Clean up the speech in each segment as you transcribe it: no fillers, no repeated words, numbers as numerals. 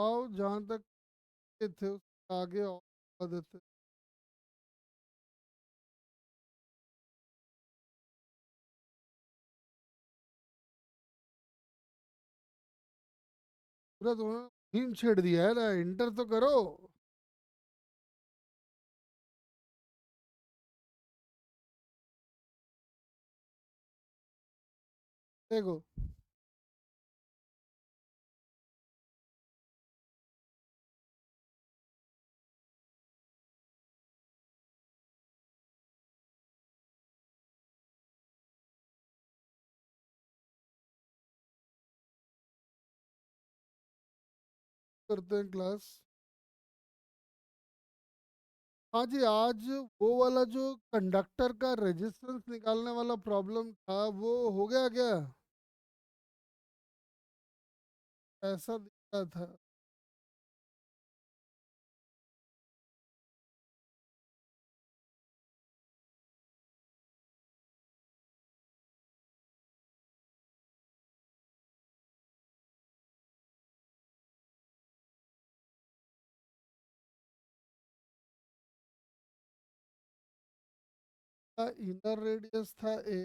आओ जहाँ तक ये थे उसके आगे और बढ़ा देते। पूरा तुम्हें थीम छेड़ दिया है ना, इंटर तो करो। देखो, करते हैं क्लास। हाँ जी, आज वो वाला जो कंडक्टर का रेजिस्टेंस निकालने वाला प्रॉब्लम था वो हो गया क्या? ऐसा दिख रहा था। इनर रेडियस था ए,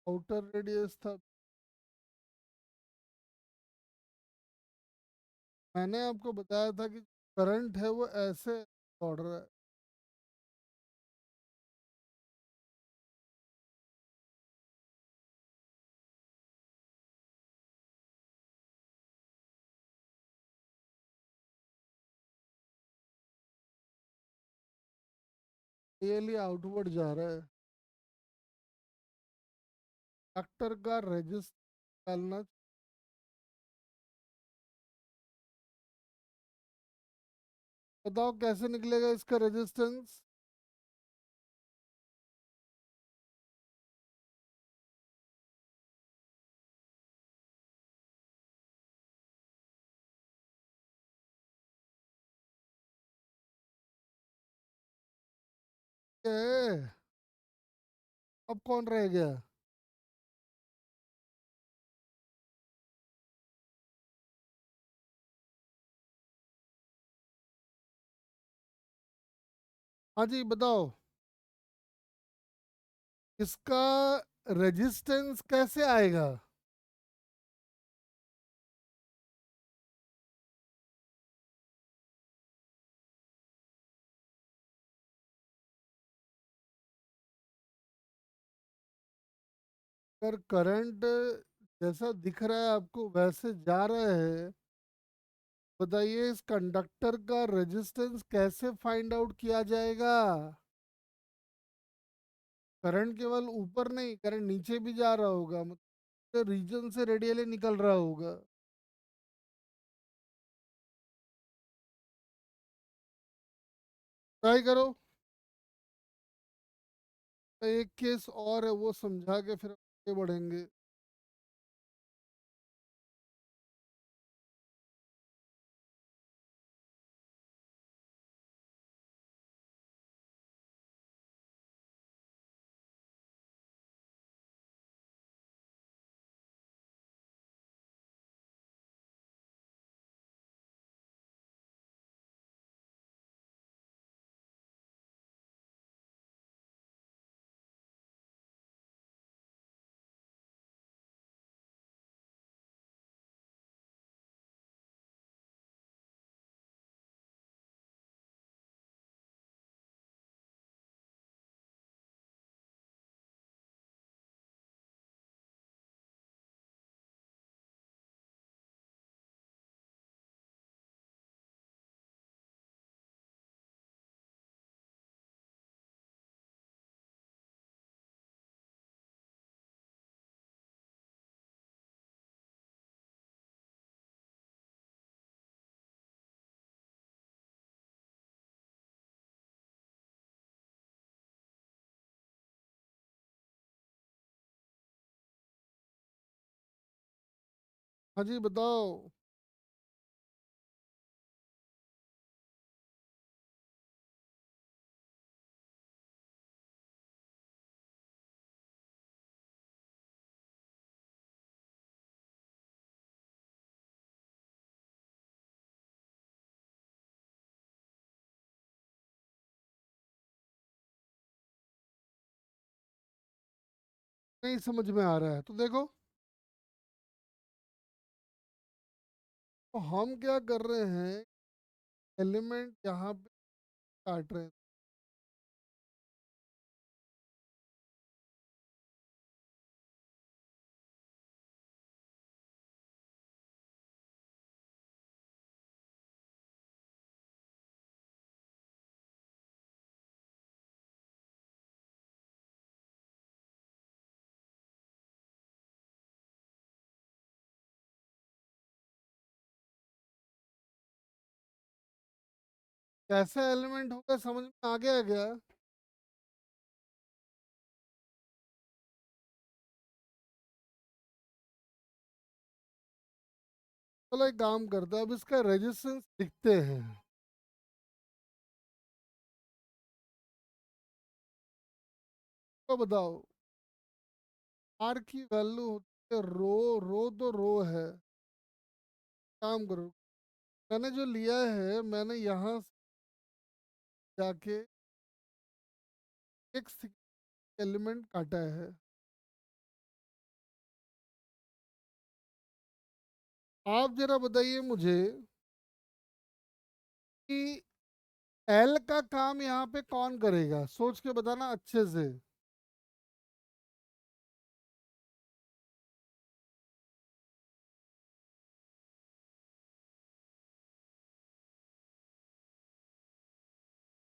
आउटर रेडियस था। मैंने आपको बताया था कि करंट है वो ऐसे दौड़ रहा है। ये लिए आउटवर्ड जा रहा है। कंडक्टर का रेजिस्टेंस निकालना। बताओ कैसे निकलेगा इसका रेजिस्टेंस? ए, अब कौन रह गया? हाँ जी बताओ, इसका रेजिस्टेंस कैसे आएगा? अगर करंट जैसा दिख रहा है आपको वैसे जा रहा है, बताइए इस कंडक्टर का रेजिस्टेंस कैसे फाइंड आउट किया जाएगा? करंट केवल ऊपर नहीं, करंट नीचे भी जा रहा होगा, मतलब रीजन से रेडियली निकल रहा होगा। ट्राई करो। एक केस और है, वो समझा के फिर आगे बढ़ेंगे। हाँ जी बताओ। नहीं समझ में आ रहा है तो देखो, तो हम क्या कर रहे हैं, एलिमेंट यहाँ पे काट रहे हैं। कैसा एलिमेंट होगा समझ में आ गया क्या? चलो एक काम करते हैं, अब इसका रेजिस्टेंस लिखते हैं। तो बताओ, आर की वैल्यू होती है रो, रो तो रो है। काम करो, मैंने जो लिया है, मैंने यहाँ से जाके एक एलिमेंट काटा है। आप जरा बताइए मुझे कि एल का काम यहाँ पे कौन करेगा, सोच के बताना अच्छे से।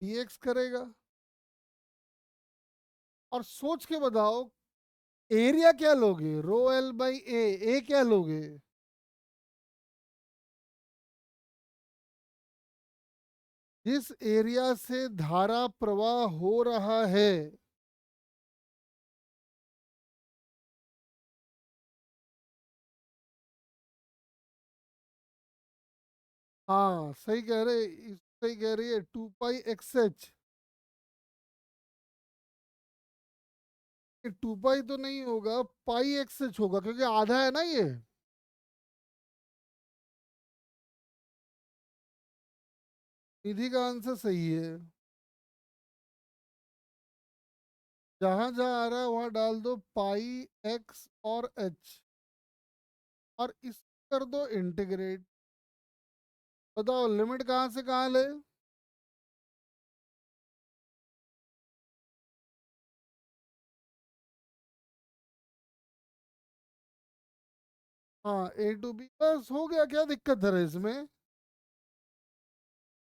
dx करेगा। और सोच के बताओ, एरिया क्या लोगे, रो एल बाई ए क्या लोगे? जिस एरिया से धारा प्रवाह हो रहा है, हाँ सही कह रहे, सही कह रही है, 2 पाई एक्स एच। 2 पाई तो नहीं होगा, पाई एक्स एच होगा, क्योंकि आधा है ना ये। निधि का आंसर सही है। जहां जहां आ रहा है वहां डाल दो पाई एक्स और एच, और इस कर दो इंटीग्रेट। बताओ लिमिट कहाँ से कहाँ ले? हाँ ए टू बी, बस हो गया, क्या दिक्कत है इसमें?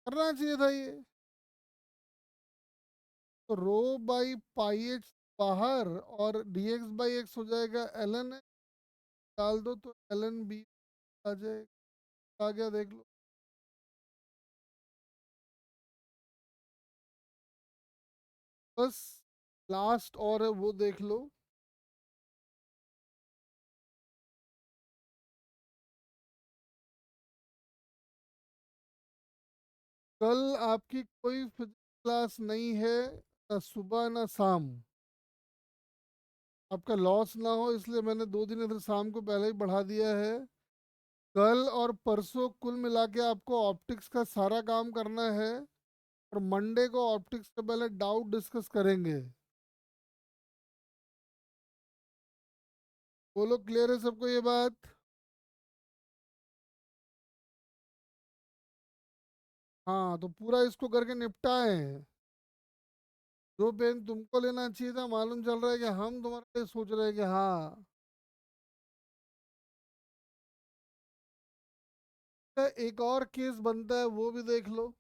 करना चाहिए था ये। तो रो बाई पाई एक्स बाहर, और डी एक्स बाई एक्स हो जाएगा एल एन, डाल दो तो एल एन बी आ जाएगा। आ गया देख लो। बस लास्ट और है, वो देख लो। कल आपकी कोई फिजिक्स क्लास नहीं है, ना सुबह ना शाम। आपका लॉस ना हो इसलिए मैंने 2 दिन इधर शाम को पहले ही बढ़ा दिया है। कल और परसों कुल मिला के आपको ऑप्टिक्स का सारा काम करना है, और मंडे को ऑप्टिक्स के पहले डाउट डिस्कस करेंगे। बोलो क्लियर है सबको ये बात? हाँ तो पूरा इसको करके निपटाए। जो पेन तुमको लेना चाहिए था, मालूम चल रहा है कि हम तुम्हारे लिए सोच रहे हैं कि हाँ। तो एक और केस बनता है, वो भी देख लो।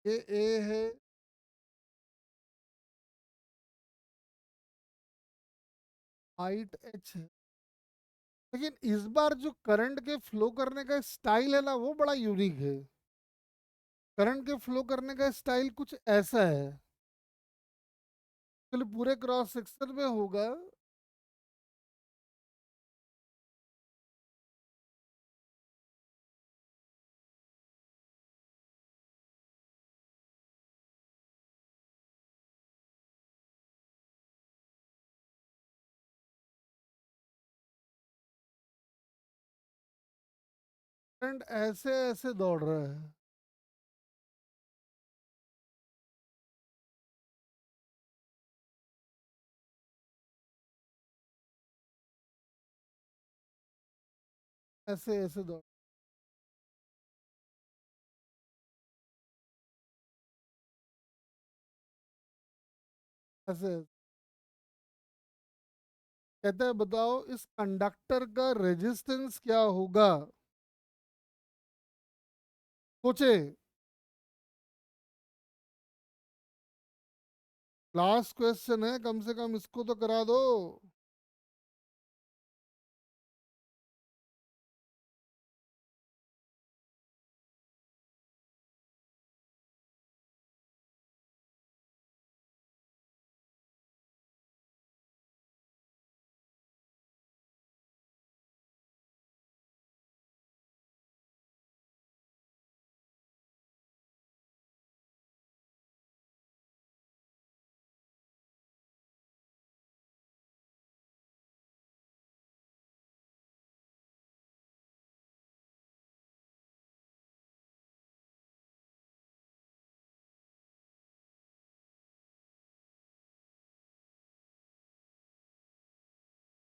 ये ए है, हाइट एच है। लेकिन इस बार जो करंट के फ्लो करने का स्टाइल है ना, वो बड़ा यूनिक है। करंट के फ्लो करने का स्टाइल कुछ ऐसा है, चलो पूरे क्रॉस सेक्शन में होगा। करंट ऐसे ऐसे दौड़ रहा है। ऐसे ऐसे दौड़, ऐसे। कहते हैं बताओ इस कंडक्टर का रेजिस्टेंस क्या होगा। सोचे। लास्ट क्वेश्चन है, कम से कम इसको तो करा दो।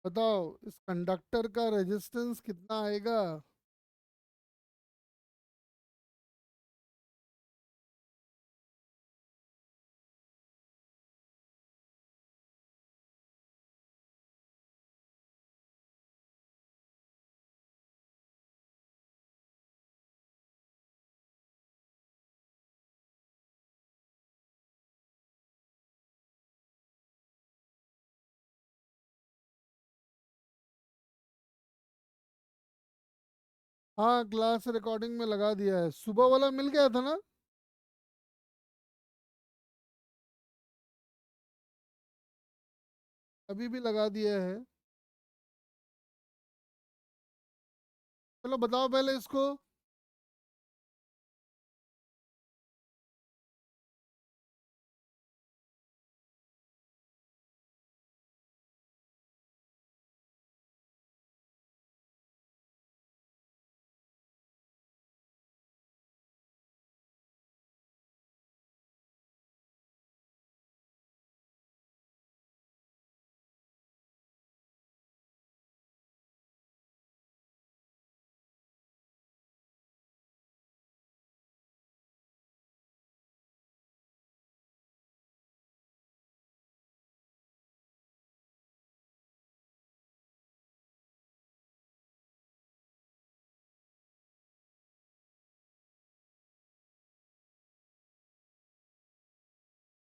बताओ इस कंडक्टर का रेजिस्टेंस कितना आएगा। हाँ, क्लास रिकॉर्डिंग में लगा दिया है, सुबह वाला मिल गया था ना। अभी भी लगा दिया है। चलो बताओ पहले इसको।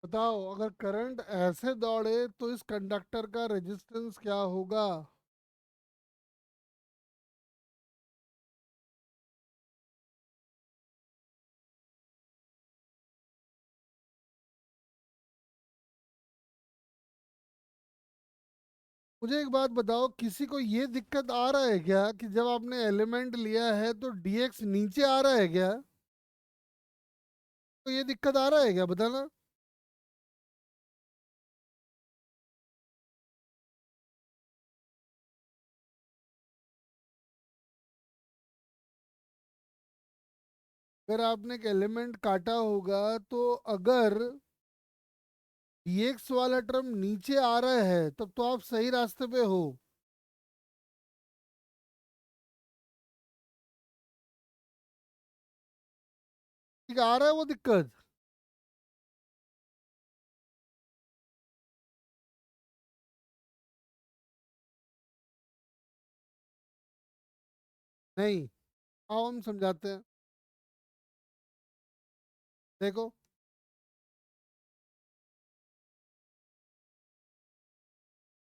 बताओ अगर करंट ऐसे दौड़े तो इस कंडक्टर का रेजिस्टेंस क्या होगा। मुझे एक बात बताओ, किसी को ये दिक्कत आ रहा है क्या कि जब आपने एलिमेंट लिया है तो डीएक्स नीचे आ रहा है क्या। तो ये दिक्कत आ रहा है क्या, बताना। अगर आपने एक एलिमेंट काटा होगा तो अगर डीएक्स वाला टर्म नीचे आ रहा है तब तो आप सही रास्ते पे हो। ठीक आ रहा है वो दिक्कत। नहीं, आओ हम समझाते हैं। देखो,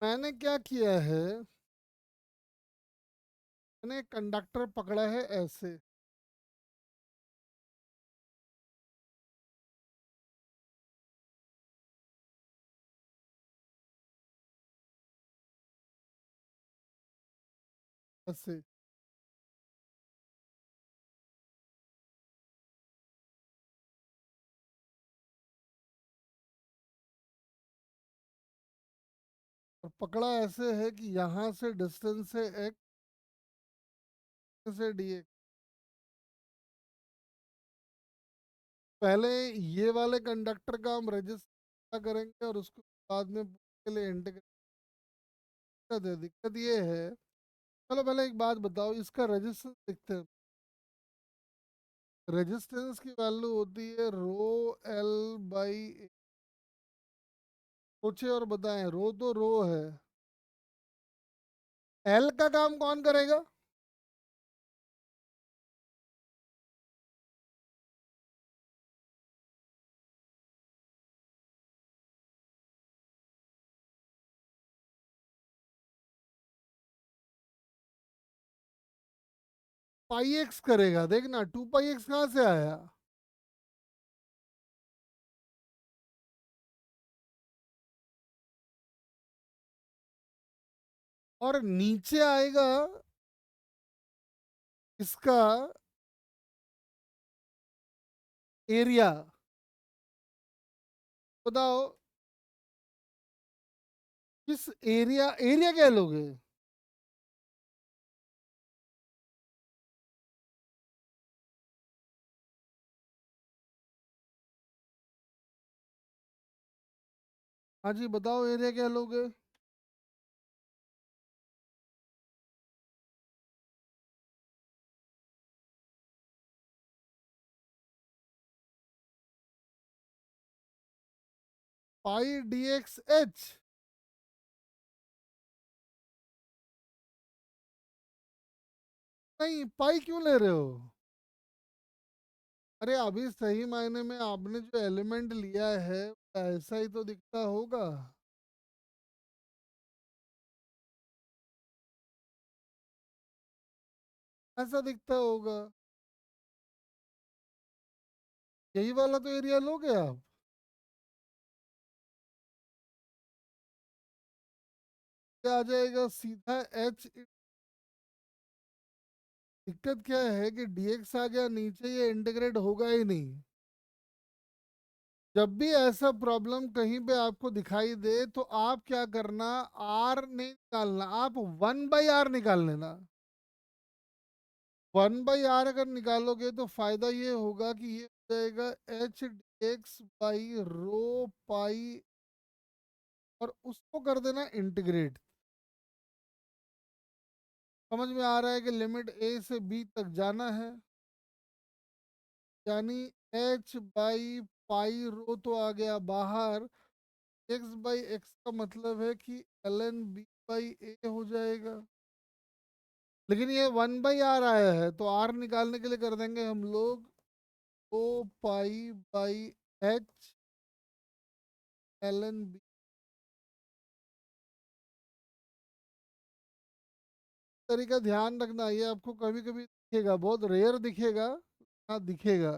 मैंने क्या किया है, मैंने कंडक्टर पकड़ा है ऐसे। ऐसे। और पकड़ा ऐसे है कि यहाँ से डिस्टेंस है एक्स से डी एक्स। पहले ये वाले कंडक्टर का हम रजिस्टर करेंगे और उसको बाद में के लिए इंटीग्रेट दिक्कत है। दिक्कत ये है, चलो पहले एक बात बताओ, इसका रेजिस्टेंस देखते हैं। रेजिस्टेंस की वैल्यू होती है रो एल बाई, सोचे और बताएं, रो तो रो है, एल का काम कौन करेगा? पाई एक्स करेगा। देखना 2 पाई एक्स कहाँ से आया, और नीचे आएगा इसका एरिया। बताओ किस एरिया, एरिया क्या लोगे? हाँ जी बताओ, एरिया क्या लोगे? पाई डी एक्स एच। नहीं, पाई क्यों ले रहे हो? अरे अभी सही मायने में आपने जो एलिमेंट लिया है ऐसा ही तो दिखता होगा। ऐसा दिखता होगा। यही वाला तो एरिया लोगे आप। क्या आ जाएगा सीधा एच। दिक्कत क्या है कि डीएक्स आ गया नीचे, ये इंटीग्रेट होगा ही नहीं। जब भी ऐसा प्रॉब्लम कहीं पे आपको दिखाई दे तो आप क्या करना, आर नहीं निकालना, आप 1/r निकाल लेना। 1/r अगर निकालोगे तो फायदा ये होगा कि ये हो जाएगा H D X by rho pi, और उसको कर देना इंटीग्रेट। समझ में आ रहा है कि लिमिट ए से बी तक जाना है, यानी एच बाई पाई रो तो आ गया बाहर, एक्स बाई एक्स का मतलब है कि एल एन बी बाई ए हो जाएगा। लेकिन ये 1/r आया है तो आर निकालने के लिए कर देंगे हम लोग O pi by H L N B. तरीका ध्यान रखना, ये आपको कभी कभी दिखेगा, बहुत रेयर दिखेगा। हाँ दिखेगा।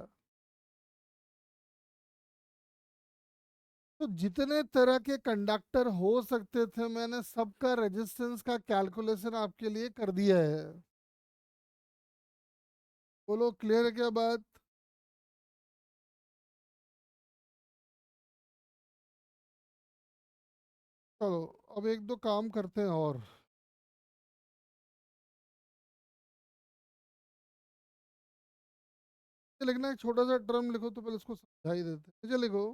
तो जितने तरह के कंडक्टर हो सकते थे मैंने सबका रेजिस्टेंस का कैलकुलेशन आपके लिए कर दिया है। बोलो क्लियर है क्या बात? चलो अब एक दो काम करते हैं और। ये लिखना, एक छोटा सा टर्म लिखो तो पहले उसको समझाई देते हैं। नीचे लिखो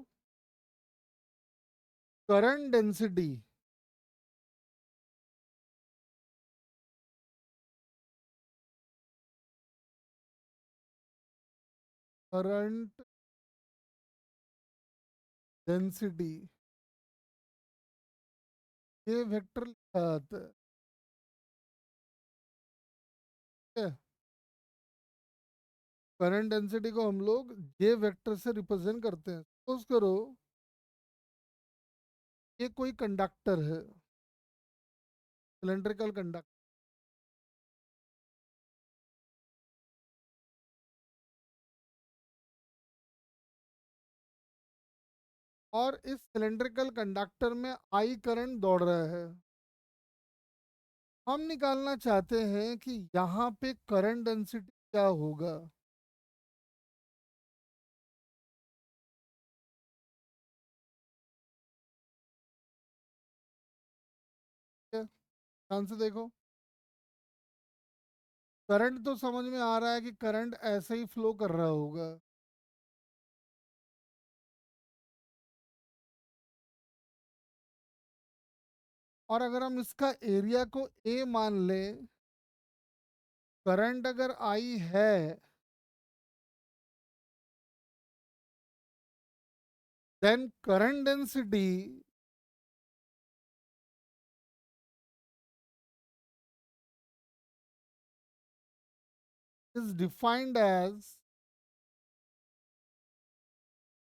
करंट डेंसिटी। करंट डेंसिटी ये वेक्टर लिखा आता है, ठीक है? करंट डेंसिटी को हम लोग जे वेक्टर से रिप्रेजेंट करते हैं। सपोज करो ये कोई कंडक्टर है, सिलेंड्रिकल कंडक्टर, और इस सिलेंड्रिकल कंडक्टर में आई करंट दौड़ रहा है। हम निकालना चाहते हैं कि यहाँ पे करंट डेंसिटी क्या होगा। ठीक है? ध्यान से देखो, करंट तो समझ में आ रहा है कि करंट ऐसे ही फ्लो कर रहा होगा। और अगर हम इसका एरिया को ए मान लें, करंट अगर आई है, then current density is defined as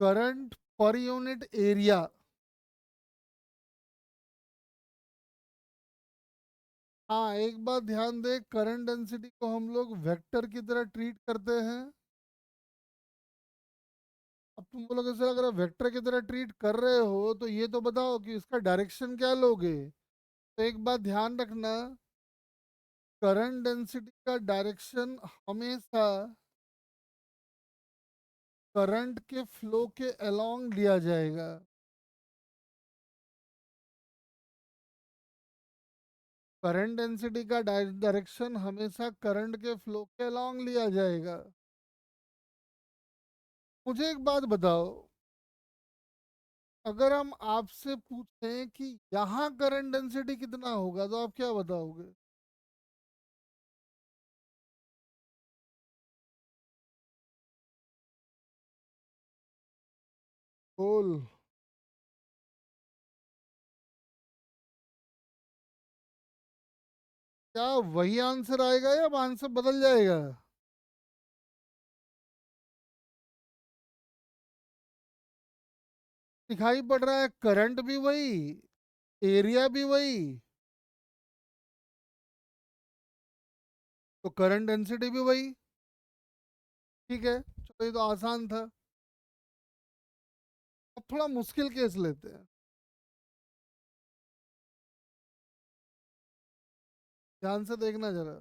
current per unit area. हाँ, एक बात ध्यान दे, करंट डेंसिटी को हम लोग वेक्टर की तरह ट्रीट करते हैं। अब तुम बोलोगे सर अगर आप वेक्टर की तरह ट्रीट कर रहे हो तो ये तो बताओ कि इसका डायरेक्शन क्या लोगे। तो एक बात ध्यान रखना, करंट डेंसिटी का डायरेक्शन हमेशा करंट के फ्लो के अलोंग लिया जाएगा। करंट डेंसिटी का डायरेक्शन हमेशा करंट के फ्लो के अलोंग लिया जाएगा। मुझे एक बात बताओ, अगर हम आपसे पूछें कि यहाँ करंट डेंसिटी कितना होगा तो आप क्या बताओगे? बोल। क्या वही आंसर आएगा या आंसर बदल जाएगा? दिखाई पड़ रहा है करंट भी वही, एरिया भी वही, तो करंट डेंसिटी भी वही। ठीक है, चलो ये तो आसान था। अब थोड़ा मुश्किल केस लेते हैं, ध्यान से देखना जरा।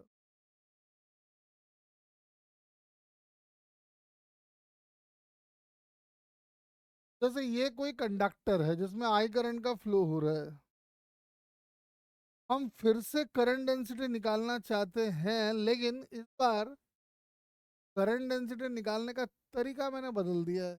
जैसे ये कोई कंडक्टर है जिसमें आई करंट का फ्लो हो रहा है, हम फिर से करंट डेंसिटी निकालना चाहते हैं, लेकिन इस बार करंट डेंसिटी निकालने का तरीका मैंने बदल दिया है।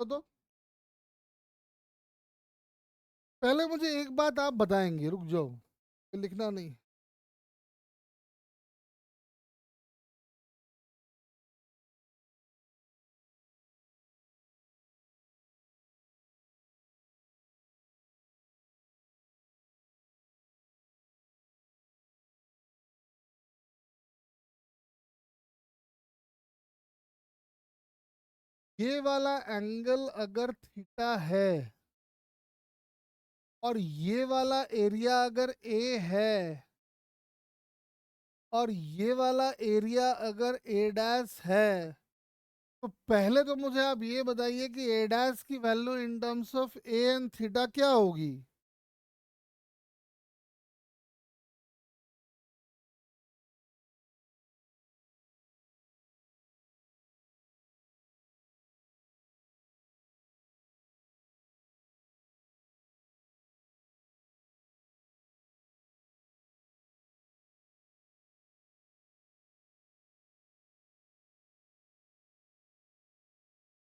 तो पहले मुझे एक बात आप बताएंगे, रुक जाओ, ये लिखना नहीं। ये वाला एंगल अगर थीटा है और ये वाला एरिया अगर ए है और ये वाला एरिया अगर ए डैश है, तो पहले तो मुझे आप ये बताइए कि ए डैश की value in terms of A and theta क्या होगी?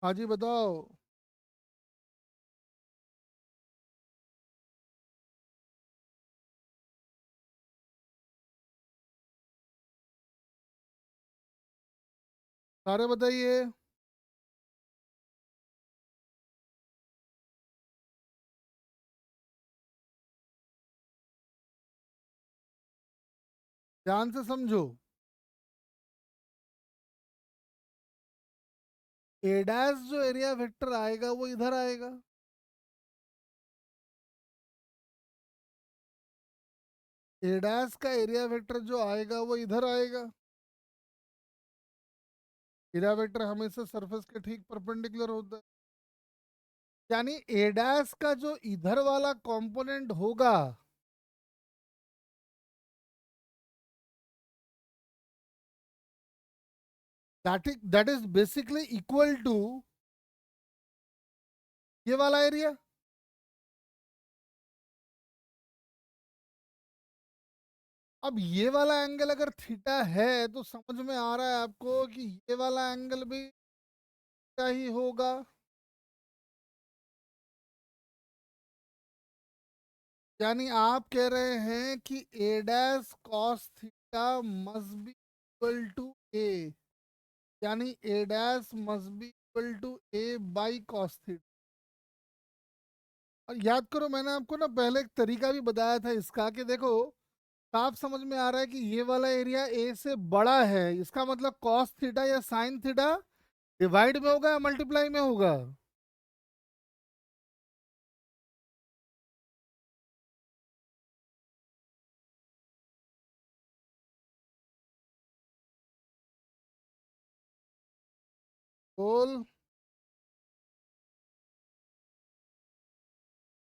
हाँ जी बताओ। सारे बताइए। ध्यान से समझो, ए डैश जो एरिया वेक्टर आएगा वो इधर आएगा, ए डैश का एरिया वेक्टर जो आएगा वो इधर आएगा। एरिया वेक्टर हमेशा सरफेस के ठीक परपेंडिकुलर होता है, यानी ए डैश का जो इधर वाला कंपोनेंट होगा, that is basically equal to ये वाला एरिया। अब ये वाला एंगल अगर थीटा है तो समझ में आ रहा है आपको कि ये वाला एंगल भी थीटा ही होगा। यानी आप कह रहे हैं कि A dash cos theta must be equal to A, यानी A dash must be equal to A by cos theta. और याद करो मैंने आपको ना पहले एक तरीका भी बताया था इसका कि देखो साफ समझ में आ रहा है कि ये वाला एरिया ए से बड़ा है, इसका मतलब कॉस थीटा या साइन थीटा डिवाइड में होगा या मल्टीप्लाई में होगा। बोल।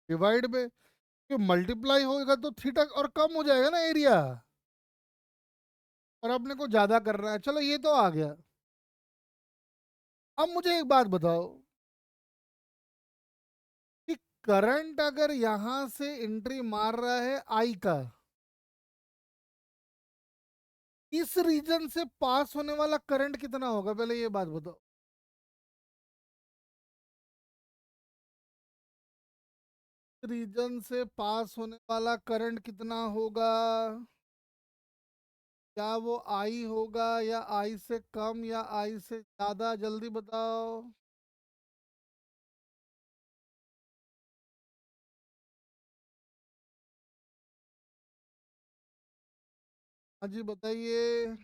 डिवाइड में, कि मल्टीप्लाई होगा तो थीटा और कम हो जाएगा ना एरिया, और अपने को ज्यादा कर रहा है। चलो ये तो आ गया। अब मुझे एक बात बताओ कि करंट अगर यहां से एंट्री मार रहा है आई का, इस रीजन से पास होने वाला करंट कितना होगा, पहले ये बात बताओ। रीजन से पास होने वाला करंट कितना होगा? क्या वो आई होगा या आई से कम या आई से ज्यादा, जल्दी बताओ। हाँ जी बताइए।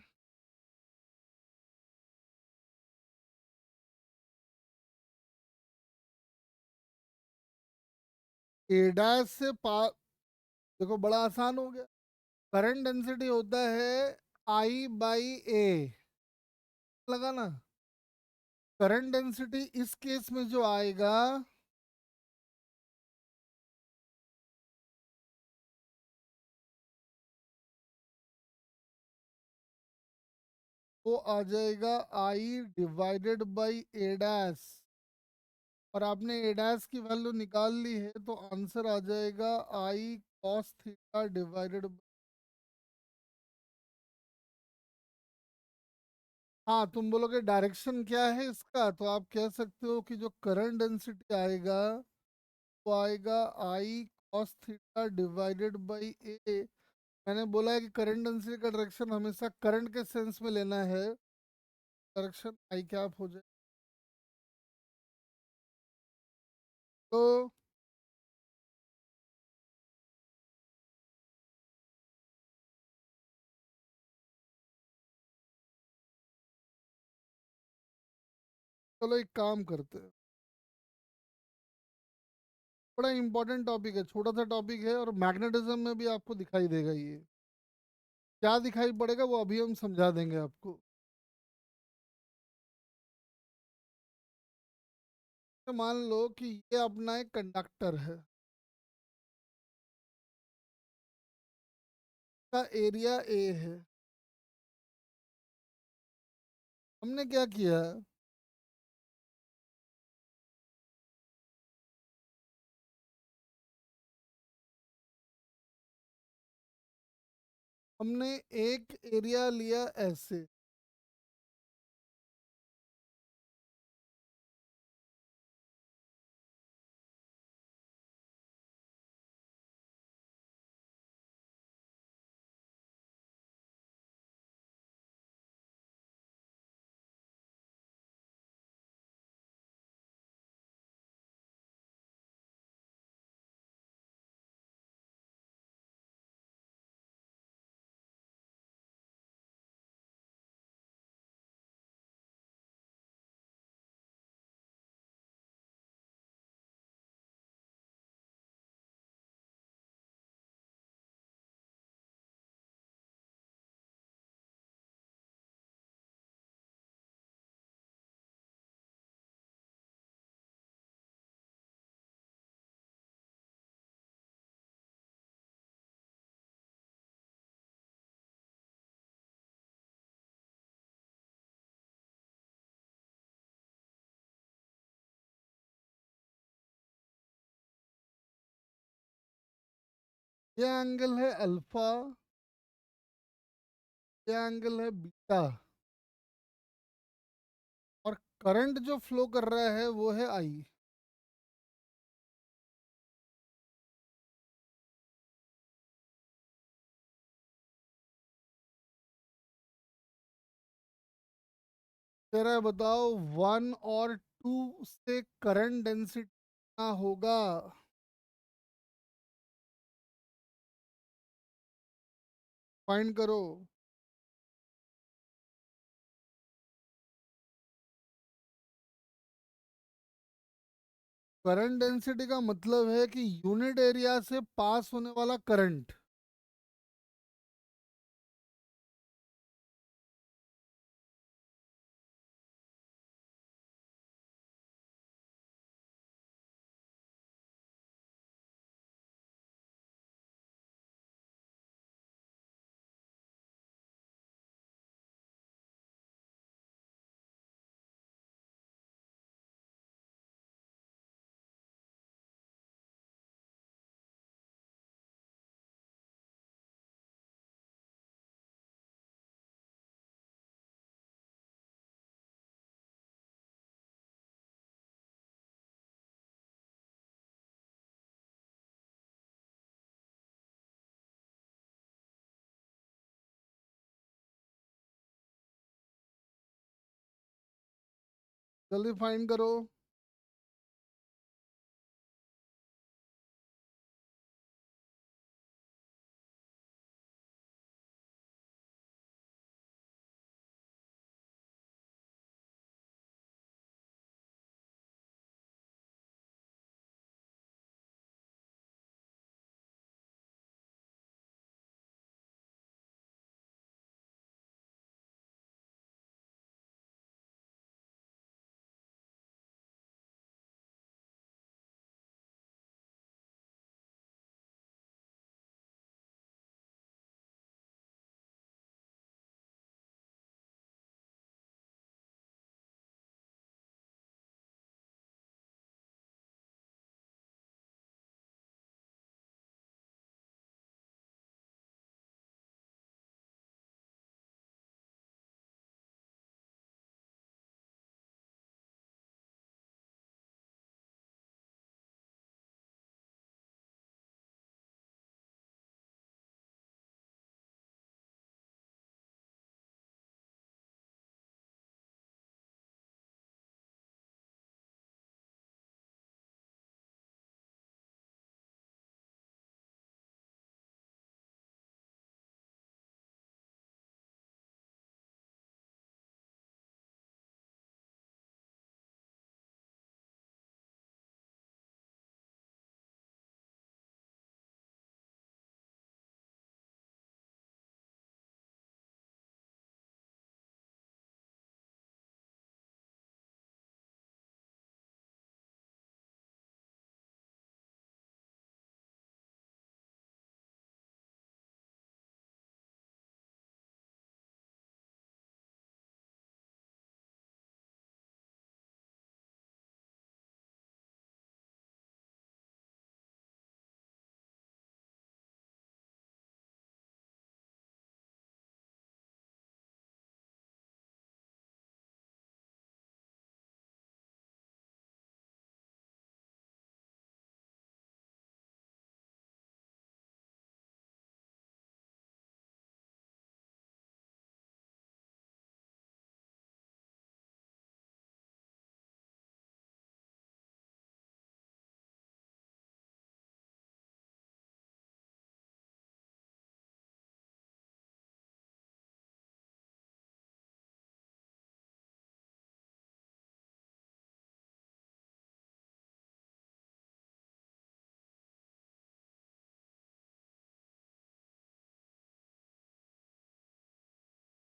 ए डैश से पास, देखो बड़ा आसान हो गया। करंट डेंसिटी होता है आई बाई ए, लगा ना। करंट डेंसिटी इस केस में जो आएगा वो आ जाएगा I divided by A dash. और आपने ए डैश की वैल्यू निकाल ली है तो आंसर आ जाएगा आई कॉस थीटा डिवाइडेड। हाँ तुम बोलोगे डायरेक्शन क्या है इसका, तो आप कह सकते हो कि जो करंट डेंसिटी आएगा वो आएगा I cos theta divided by ए। मैंने बोला है कि करंट डेंसिटी का डायरेक्शन हमेशा करंट के सेंस में लेना है, डायरेक्शन आई कैप हो जाए। तो चलो एक काम करते हैं, बड़ा इंपॉर्टेंट टॉपिक है, छोटा सा टॉपिक है और मैग्नेटिज्म में भी आपको दिखाई देगा ये। क्या दिखाई पड़ेगा वो अभी हम समझा देंगे आपको। तो मान लो कि ये अपना एक कंडक्टर है, का एरिया ए है। हमने क्या किया, हमने एक एरिया लिया ऐसे, ये एंगल है अल्फा, ये एंगल है बीटा, और करंट जो फ्लो कर रहा है वो है आई। तेरा बताओ, वन और टू से करंट डेंसिटी कितना होगा? फाइंड करो। करंट डेंसिटी का मतलब है कि यूनिट एरिया से पास होने वाला करंट। जल्दी फाइंड करो।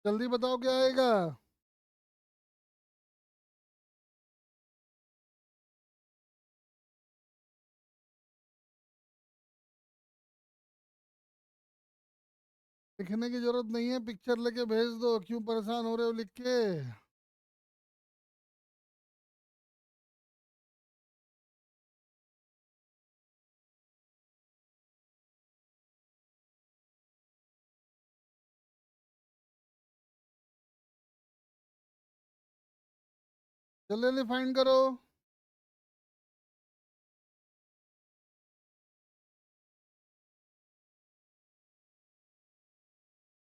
जल्दी बताओ क्या आएगा। लिखने की जरूरत नहीं है, पिक्चर लेके भेज दो, क्यों परेशान हो रहे हो लिख के। जल्दी फाइंड करो।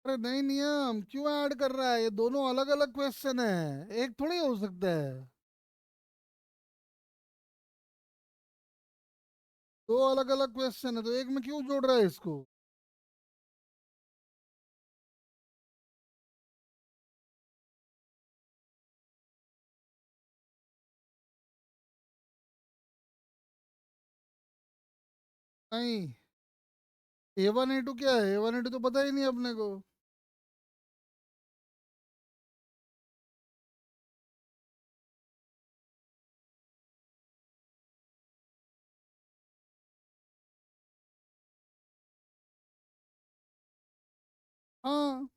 अरे नहीं, नियम क्यों ऐड कर रहा है? ये दोनों अलग अलग क्वेश्चन है, एक थोड़ी हो सकता है। दो अलग अलग क्वेश्चन है तो एक में क्यों जोड़ रहा है इसको? नहीं, A1 A2 क्या है? A1 A2 तो पता ही नहीं अपने को। हाँ।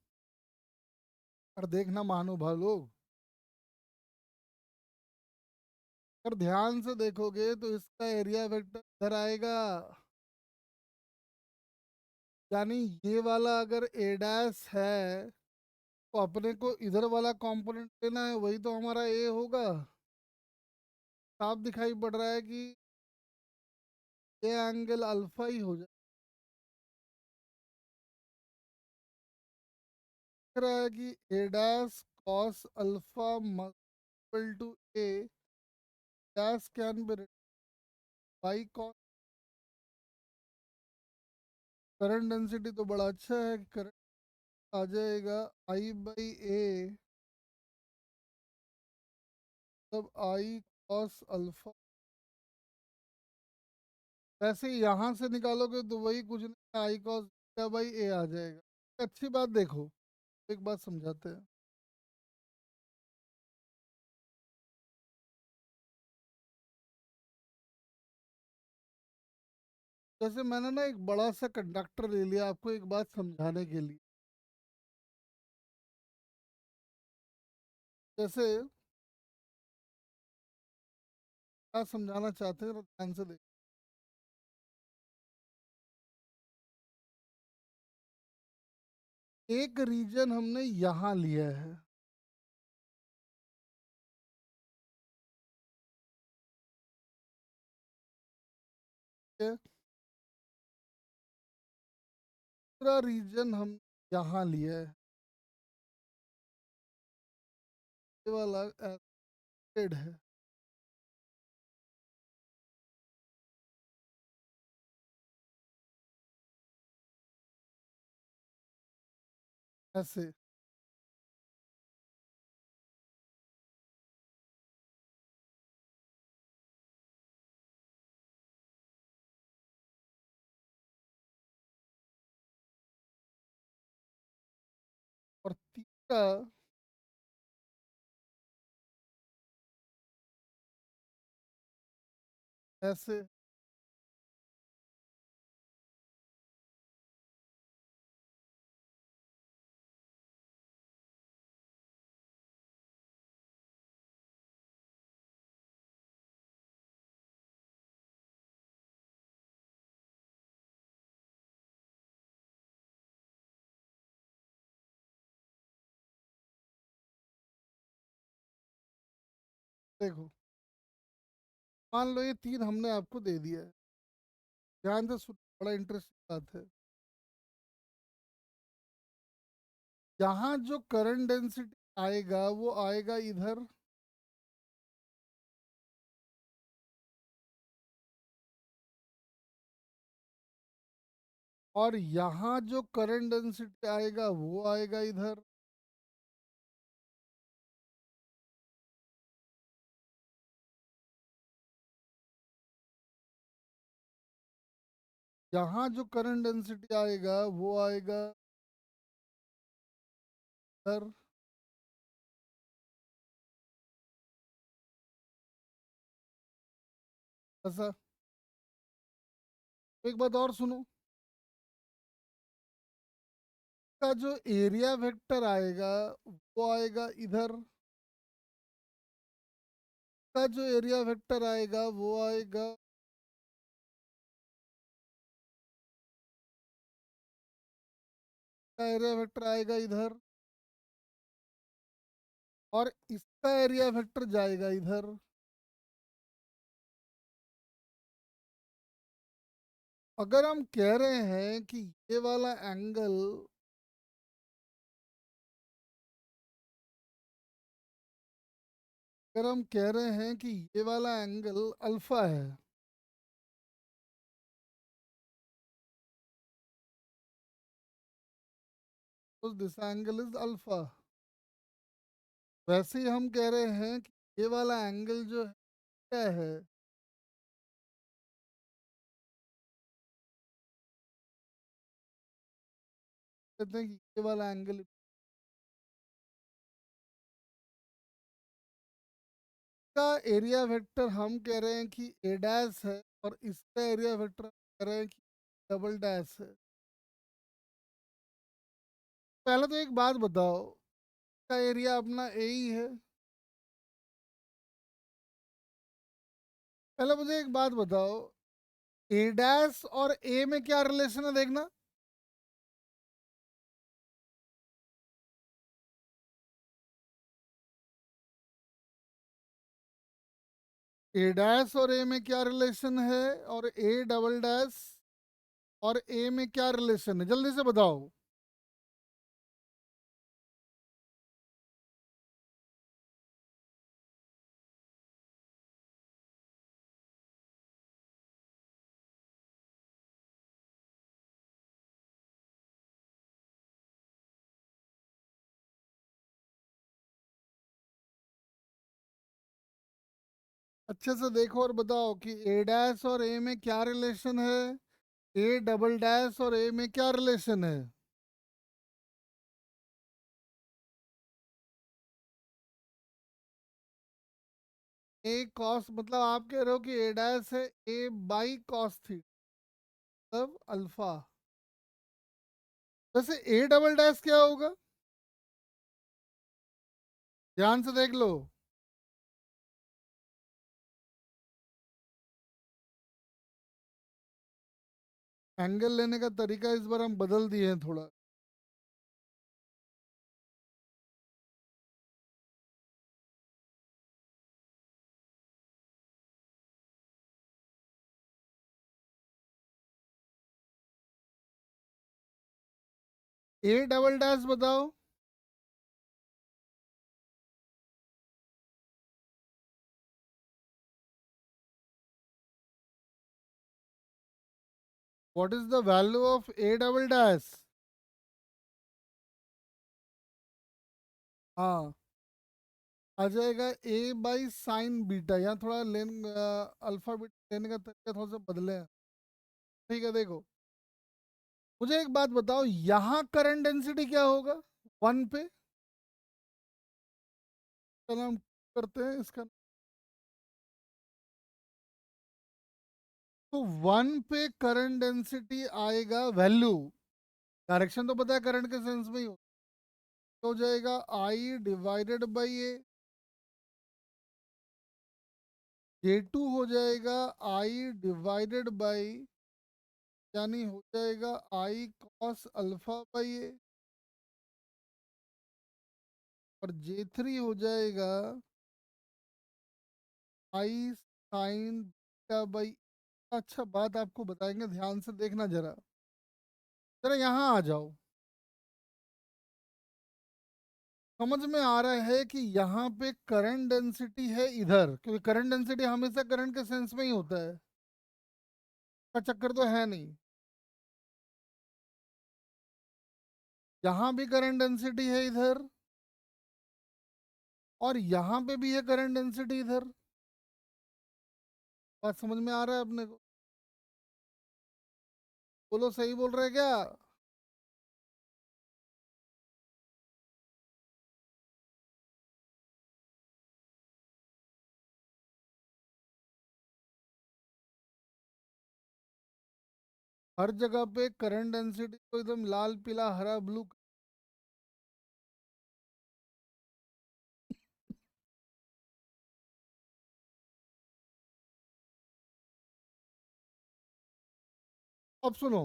और देखना महानुभाव लोग, अगर ध्यान से देखोगे तो इसका एरिया वेक्टर इधर आएगा। यानी ये वाला अगर ए डैश है तो अपने को इधर वाला कंपोनेंट लेना है, वही तो हमारा ए होगा। साफ दिखाई पड़ रहा है कि ये एंगल अल्फा ही हो जाए। दिख रहा है कि A dash cos alpha equal to A dash can be by cos. Current density तो बड़ा अच्छा है कि करंट आ जाएगा आई बाई ए, तब आई कॉस अल्फा। वैसे यहाँ से निकालोगे तो वही कुछ नहीं, आई कॉस बीटा बाई ए आ जाएगा। अच्छी बात देखो, एक बात समझाते हैं। जैसे मैंने ना एक बड़ा सा कंडक्टर ले लिया आपको एक बात समझाने के लिए। जैसे क्या समझाना चाहते हैं तो ध्यान से देखो। एक रीजन हमने यहाँ लिया है, ठीक है? दूसरा रीजन हम यहाँ लिया है, ये वाला एसिड है। ऐसे और तीसरा ऐसे। देखो, मान लो ये तीन हमने आपको दे दिया है, ध्यान से सुनो, बड़ा इंटरेस्टिंग बात है। यहाँ जो करंट डेंसिटी आएगा वो आएगा इधर, और यहाँ जो करंट डेंसिटी आएगा वो आएगा इधर। यहाँ जो करंट डेंसिटी आएगा वो आएगा इधर। ऐसा। एक बात और सुनो, का जो एरिया वेक्टर आएगा वो आएगा इधर, का जो एरिया वेक्टर आएगा वो आएगा, का एरिया वेक्टर आएगा इधर, और इसका एरिया वेक्टर जाएगा इधर। अगर हम कह रहे हैं कि ये वाला एंगल, अगर हम कह रहे हैं कि ये वाला एंगल अल्फा है, तो दिस एंगल इज अल्फा। वैसे ही हम कह रहे हैं कि ये वाला एंगल जो है क्या है, कहते हैं कि ये वाला एंगल का एरिया वेक्टर हम कह रहे हैं कि ए डैश है, और इसका एरिया वेक्टर हम कह रहे हैं कि डबल डैश है। पहले तो एक बात बताओ, का एरिया अपना ए ही है। पहले मुझे एक बात बताओ, ए डैश और ए में क्या रिलेशन है देखना। ए डैश और ए में क्या रिलेशन है, और ए डबल डैश और ए में क्या रिलेशन है, जल्दी से बताओ। अच्छे से देखो और बताओ कि ए डैश और ए में क्या रिलेशन है, ए डबल डैश और ए में क्या रिलेशन है। ए कॉस मतलब आप कह रहे हो कि ए डैश है ए बाई कॉस थी, तब अल्फा। वैसे ए डबल डैश क्या होगा, ध्यान से देख लो। एंगल लेने का तरीका इस बार हम बदल दिए हैं थोड़ा। ए डबल डैश बताओ। What is the value of A double dash. हाँ, आ जाएगा ए बाई साइन बीटा। यहाँ थोड़ा लेन अल्फा बीटा लेने का तरीका थोड़ा सा बदले हैं। ठीक है, देखो मुझे एक बात बताओ, यहाँ करंट डेंसिटी क्या होगा 1 पे। चलो हम करते हैं इसका। तो 1 पे करंट डेंसिटी आएगा वैल्यू, डायरेक्शन तो पता है करंट के सेंस में ही हो जाएगा I divided by A. J2 हो जाएगा आई डिवाइडेड बाई, यानी हो जाएगा आई कॉस अल्फा बाई ए। और J3 हो जाएगा आई साइन बीटा बाई। अच्छा, बात आपको बताएंगे, ध्यान से देखना जरा। जरा यहाँ आ जाओ। समझ में आ रहा है कि यहाँ पे करंट डेंसिटी है इधर, क्योंकि करंट डेंसिटी हमेशा करंट के सेंस में ही होता है, का चक्कर तो है नहीं। यहाँ भी करंट डेंसिटी है इधर, और यहाँ पे भी है करंट डेंसिटी इधर। बात समझ में आ रहा है अपने को। बोलो, सही बोल रहे हैं क्या। हर जगह पे करंट डेंसिटी को एकदम लाल पीला हरा ब्लू। अब सुनो,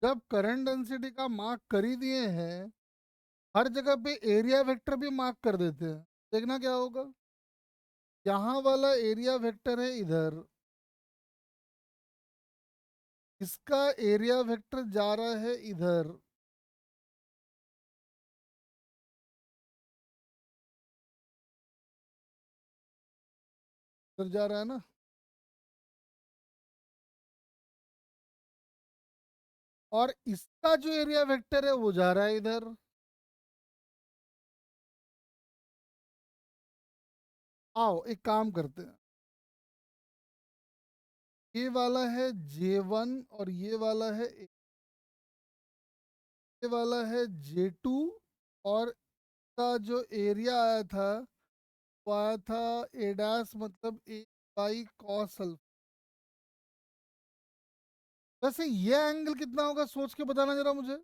जब करंट डेंसिटी का मार्क कर ही दिए हैं, हर जगह पे एरिया वेक्टर भी मार्क कर देते हैं। देखना क्या होगा, यहाँ वाला एरिया वेक्टर है इधर, इसका एरिया वेक्टर जा रहा है इधर। इधर जा रहा है ना, और इसका जो एरिया वेक्टर है वो जा रहा है इधर। आओ एक काम करते हैं, ये वाला है J1 और ये वाला है J2, और इसका जो एरिया आया था वो आया था ए डैश मतलब ए बाई कॉस अल्फा। वैसे ये एंगल कितना होगा सोच के बताना जरा मुझे।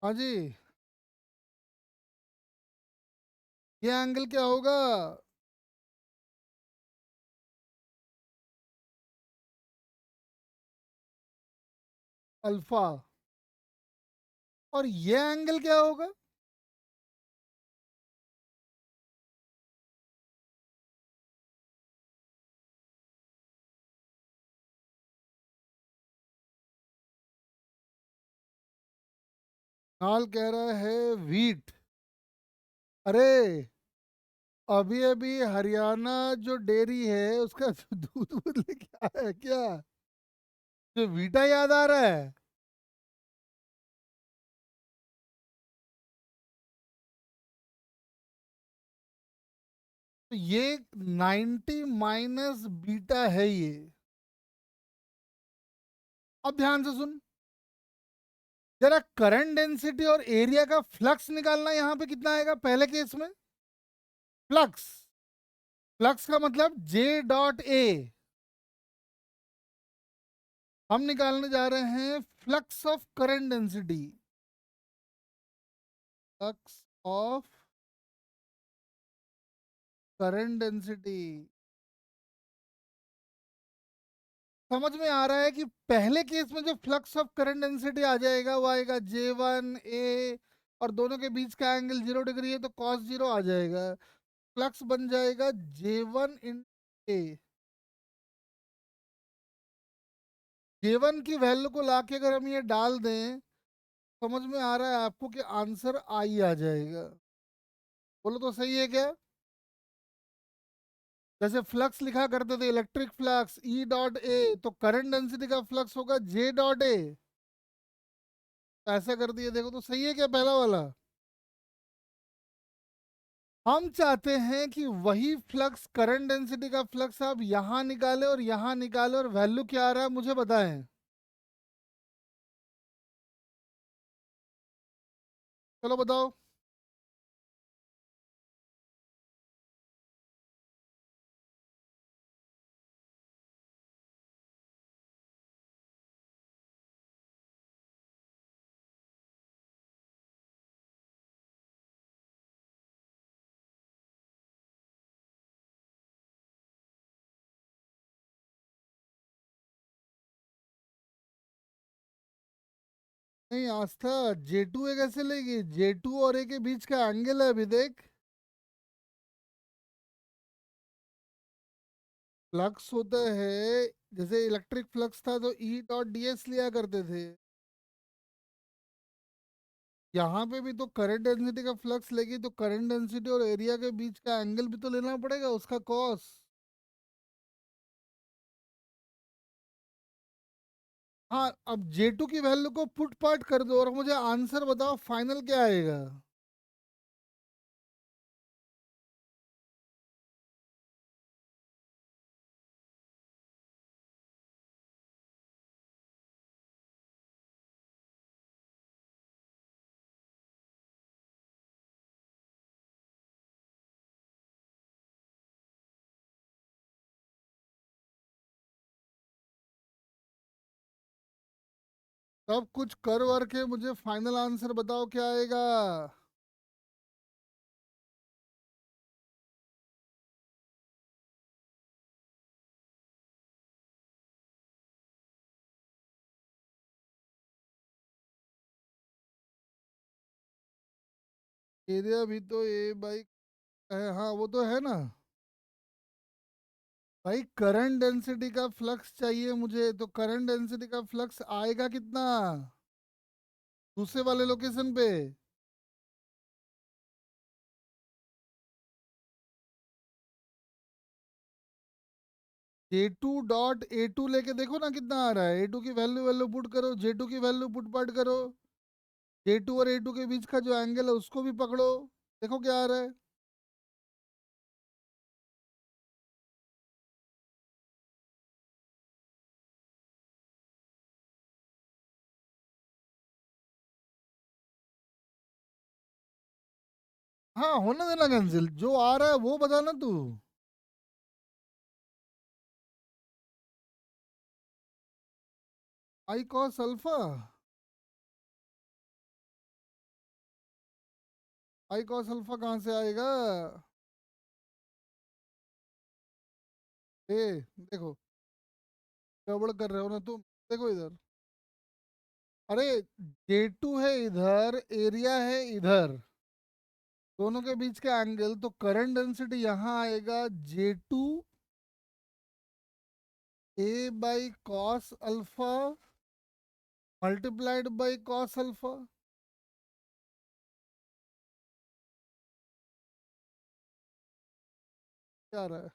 हाँ जी, ये एंगल क्या होगा? अल्फा। और ये एंगल क्या होगा? नाल कह रहा है वीट। अरे अभी अभी हरियाणा जो डेयरी है उसका दूध दूध लेके आया है क्या, जो वीटा याद आ रहा है? तो ये 90 माइनस बीटा है ये। अब ध्यान से सुन, जरा करंट डेंसिटी और एरिया का फ्लक्स निकालना, यहाँ पे कितना आएगा पहले केस में? फ्लक्स, फ्लक्स का मतलब J डॉट ए। हम निकालने जा रहे हैं flux of current density, flux of current density. समझ में आ रहा है कि पहले केस में जो फ्लक्स ऑफ करंट डेंसिटी आ जाएगा वो आएगा J1 A, और दोनों के बीच का एंगल 0 डिग्री है तो कॉस 0 आ जाएगा। फ्लक्स बन जाएगा J1 इन A। J1 की वैल्यू को लाके अगर हम ये डाल दें, समझ में आ रहा है आपको कि आंसर आई आ जाएगा? बोलो तो सही है क्या? जैसे फ्लक्स लिखा करते थे electric flux E dot A, तो करंट डेंसिटी का फ्लक्स होगा J डॉट A। ऐसा कर दिए, देखो तो सही है क्या पहला वाला? हम चाहते हैं कि वही फ्लक्स करंट डेंसिटी का फ्लक्स आप यहां निकाले और यहां निकाले, और वैल्यू क्या आ रहा है मुझे बताएं। चलो बताओ। नहीं आस्था, J2 A कैसे लेगी? J2 और A के बीच का एंगल है, अभी देख। फ्लक्स होता है, जैसे इलेक्ट्रिक फ्लक्स था तो E डॉट DS लिया करते थे। यहाँ पे भी तो करंट डेंसिटी का फ्लक्स लेगी तो करंट डेंसिटी और एरिया के बीच का एंगल भी तो लेना पड़ेगा, उसका कॉस। हाँ, अब J2 की वैल्यू को पुट पार्ट कर दो और मुझे आंसर बताओ फाइनल क्या आएगा। सब कुछ कर वर के मुझे फाइनल आंसर बताओ क्या आएगा। एरिया भी तो ए बाई है, हाँ वो तो है ना। भाई करंट डेंसिटी का फ्लक्स चाहिए मुझे, तो करंट डेंसिटी का फ्लक्स आएगा कितना दूसरे वाले लोकेशन पे। J2 डॉट A2 लेके देखो ना कितना आ रहा है। A2 की वैल्यू वैल्यू पुट करो, J2 की वैल्यू पुट पाट करो। J2 और A2 के बीच का जो एंगल है उसको भी पकड़ो, देखो क्या आ रहा है। हाँ होने देना कैंसिल, जो आ रहा है वो बताना तू। I cos alpha. I cos alpha कहाँ से आएगा। ए देखो, गड़बड़ कर रहे हो ना तुम। देखो इधर, अरे J2 है इधर, एरिया है इधर, दोनों के बीच का एंगल, तो करंट डेंसिटी यहाँ आएगा J2 A/cos alpha multiplied by cos alpha. क्या आ रहा है।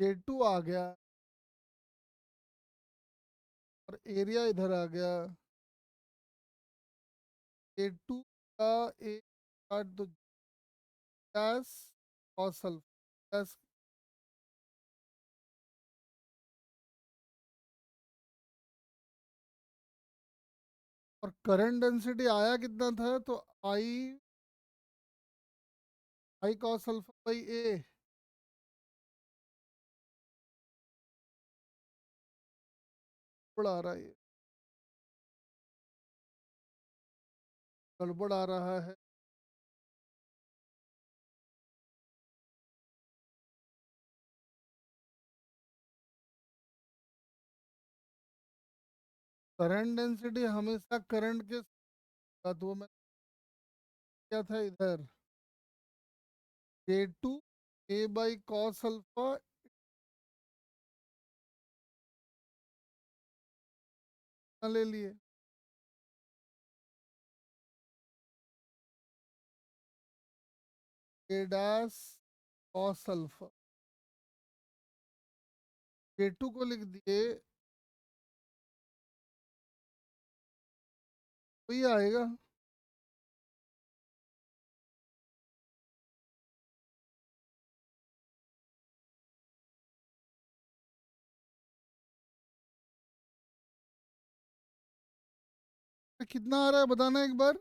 J2 आ गया और एरिया इधर आ गया। J2 का ए काट दो, गैस कॉस अल्फा गैस। और करंट डेंसिटी आया कितना था, तो आई आई कॉस अल्फा बाई ए। गड़बड़ आ रहा है ये, गड़बड़ आ रहा है। करंट डेंसिटी हमेशा करंट के साथ, वो मैं क्या था इधर, J2 A/cos अल्फा ले लिए। ए डैश कॉस अल्फा, J2 को लिख दिए, वही आएगा। कितना आ रहा है बताना एक बार।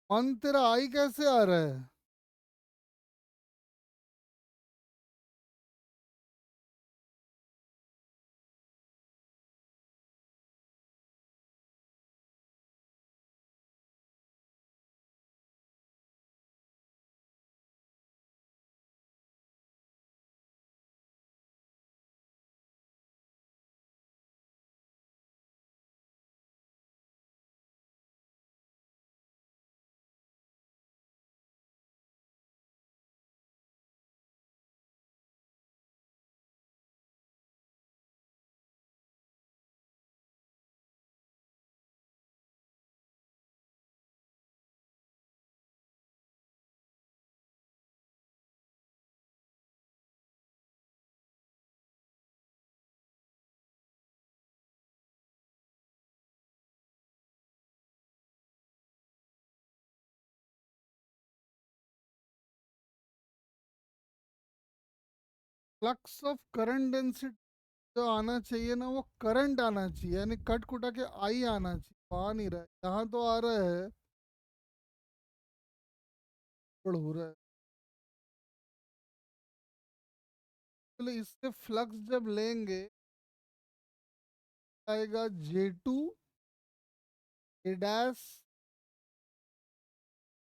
मन तेरा आई कैसे आ रहा है। फ्लक्स ऑफ करंट डेंसिटी जो आना चाहिए ना, वो करंट आना चाहिए, यानी कट कुटा के आई आना चाहिए, वो आ नहीं रहा है। यहाँ तो आ रहा है, गड़बड़ हो रहा है। बोले इससे फ्लक्स जब लेंगे आएगा J2 A डैश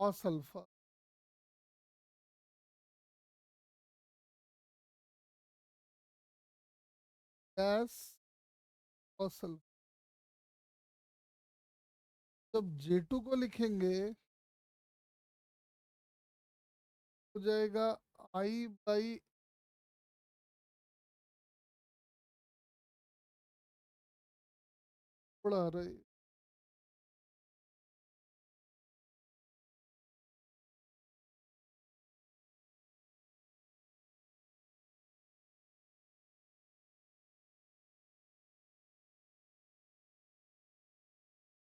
और सल्फर। गैस और सल्फर। जब J2 को लिखेंगे हो जाएगा I बाई बड़ा रहे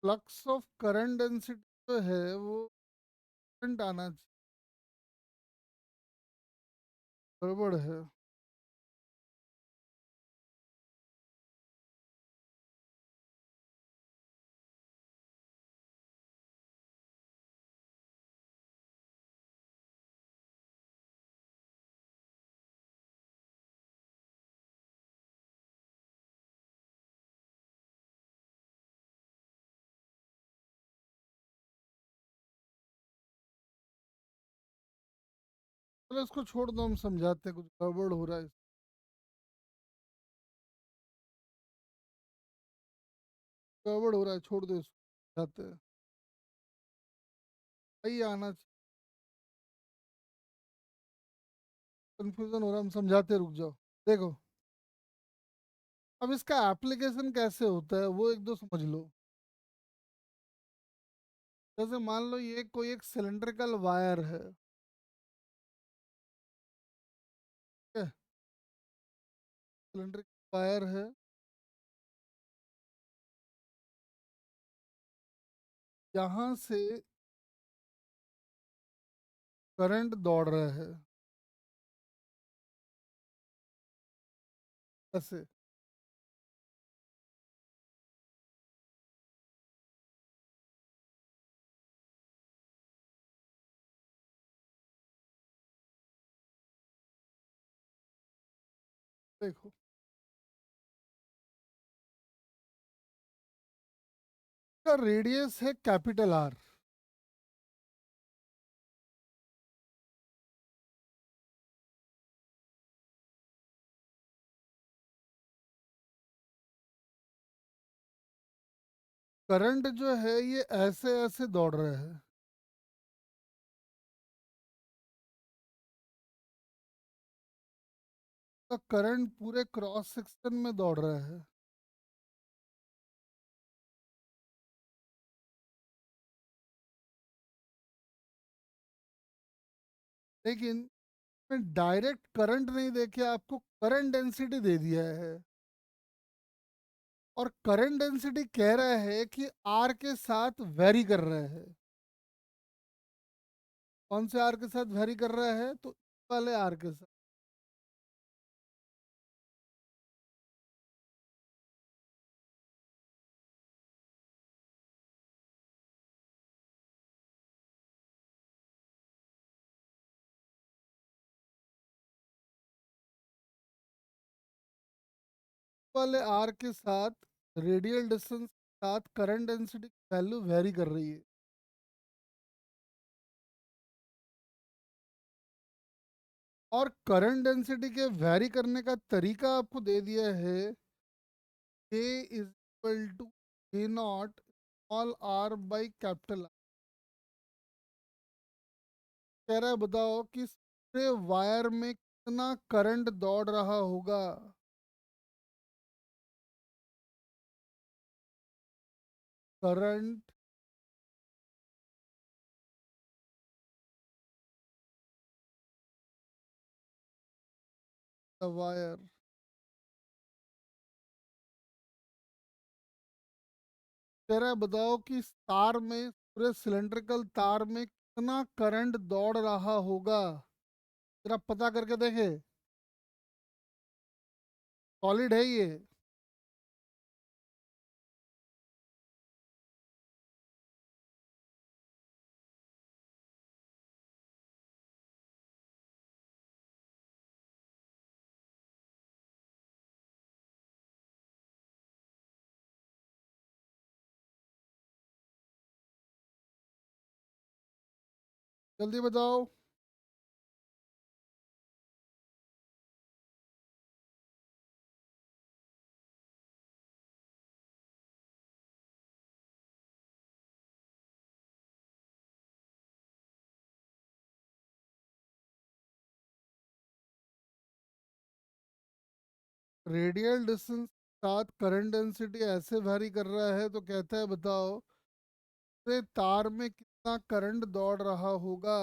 फ्लक्स ऑफ करंट डेंसिटी जो है वो करंट आना चाहिए। गड़बड़ है। चलो इसको छोड़ दो, हम समझाते हैं, कुछ गड़बड़ हो रहा है। गड़बड़ हो रहा है, छोड़ दो इसको, समझाते हैं। सही आना चाहिए। कंफ्यूजन हो रहा है, हम समझाते हैं, रुक जाओ। देखो, अब इसका एप्लीकेशन कैसे होता है वो एक दो समझ लो। जैसे मान लो ये कोई एक सिलेंड्रिकल वायर है, ठीक है। सिलेंड्रिकल वायर है, यहाँ से करंट दौड़ रहा है ऐसे। देखो, इसका रेडियस है कैपिटल आर। करंट जो है ये ऐसे ऐसे दौड़ रहा है। तो करंट पूरे क्रॉस सेक्शन में दौड़ रहा है। लेकिन मैं डायरेक्ट करंट नहीं देके आपको करंट डेंसिटी दे दिया है, और करंट डेंसिटी कह रहा है कि आर के साथ वेरी कर रहा है। कौन से आर के साथ वेरी कर रहा है? तो इस वाले आर के साथ। वाले आर के साथ रेडियल डिस्टेंस के साथ करंट डेंसिटी की वैल्यू वेरी कर रही है। और करंट डेंसिटी के वेरी करने का तरीका आपको दे दिया है, K is equal to K not small R by capital. कह रहा है बताओ कि पूरे वायर में कितना करंट दौड़ रहा होगा। Current the wire. कह रहा है बताओ कि इस तार में, पूरे सिलेंड्रिकल तार में कितना करंट दौड़ रहा होगा। जरा पता करके देखे। सॉलिड है ये। जल्दी बताओ। रेडियल डिस्टेंस साथ करंट डेंसिटी ऐसे वैरी कर रहा है तो कहता है बताओ पूरे तार में कितना करंट दौड़ रहा होगा।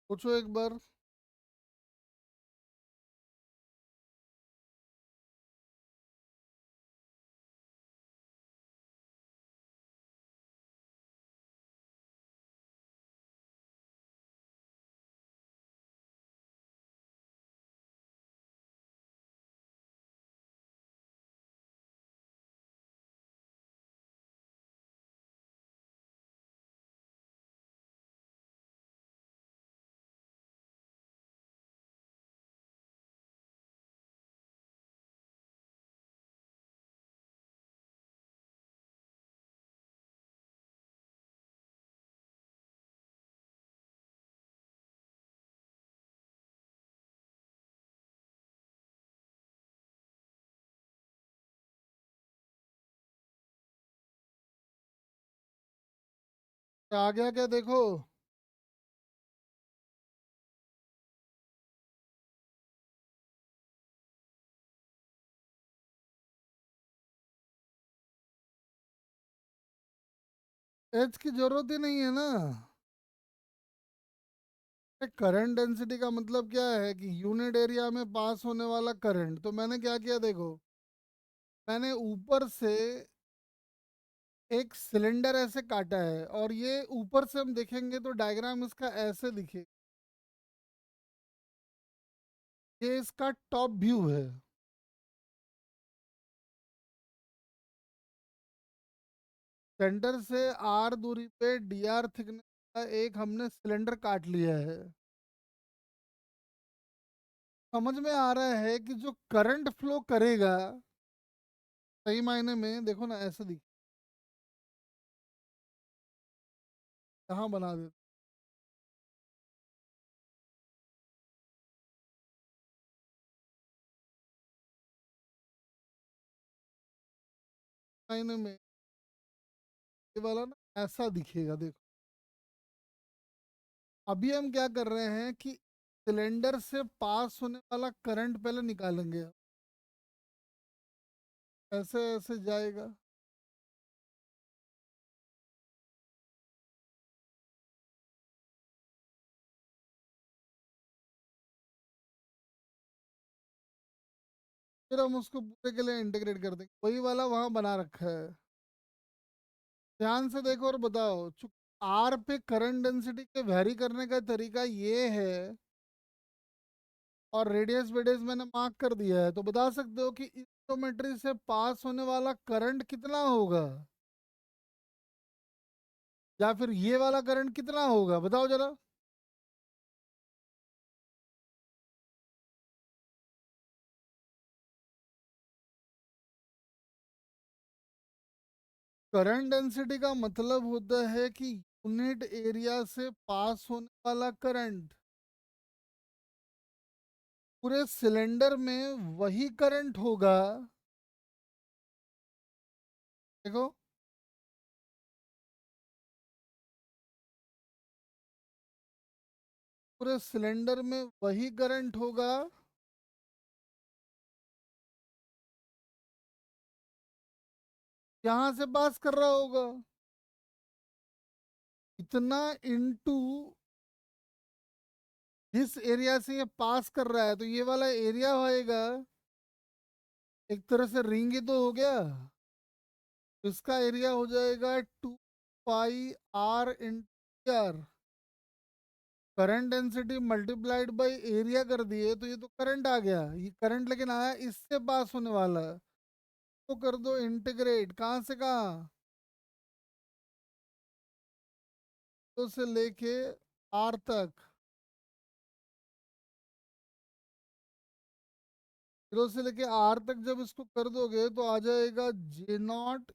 पूछो एक बार। आ गया क्या देखो। एच की जरूरत ही नहीं है ना। करंट डेंसिटी का मतलब क्या है कि यूनिट एरिया में पास होने वाला करंट। तो मैंने क्या किया देखो, मैंने ऊपर से एक सिलेंडर ऐसे काटा है और ये ऊपर से हम देखेंगे तो डायग्राम इसका ऐसे दिखे। ये इसका टॉप व्यू है। सेंटर से आर दूरी पे डी आर थिकनेस का एक हमने सिलेंडर काट लिया है। समझ में आ रहा है कि जो करंट फ्लो करेगा सही मायने में देखो ना ऐसे दिख। कहाँ बना देते मायने में, ये वाला ना ऐसा दिखेगा देखो। अभी हम क्या कर रहे हैं कि सिलेंडर से पास होने वाला करंट पहले निकालेंगे। ऐसे ऐसे जाएगा। फिर हम उसको पूरे के लिए इंटीग्रेट कर देंगे, वही वाला वहां बना रखा है। ध्यान से देखो और बताओ। आर पे करंट डेंसिटी के वैरी करने का तरीका ये है और रेडियस वेडियस मैंने मार्क कर दिया है, तो बता सकते हो कि इस ज्योमेट्री से पास होने वाला करंट कितना होगा या फिर ये वाला करंट कितना होगा बताओ जरा। करंट डेंसिटी का मतलब होता है कि यूनिट एरिया से पास होने वाला करंट। पूरे सिलेंडर में वही करंट होगा। देखो, पूरे सिलेंडर में वही करंट होगा यहाँ से पास कर रहा होगा। इतना इनटू जिस एरिया से ये पास कर रहा है, तो ये वाला एरिया होएगा। एक तरह से रिंग ही तो हो गया। तो इसका एरिया हो जाएगा 2 pi R into R. Current density multiplied by area कर दिए तो ये तो करंट आ गया। ये करंट लेकिन आया इससे पास होने वाला है। तो कर दो इंटीग्रेट, कहाँ से कहाँ, तो से लेके आर तक। 0 से लेके आर तक जब इसको कर दोगे तो आ जाएगा J not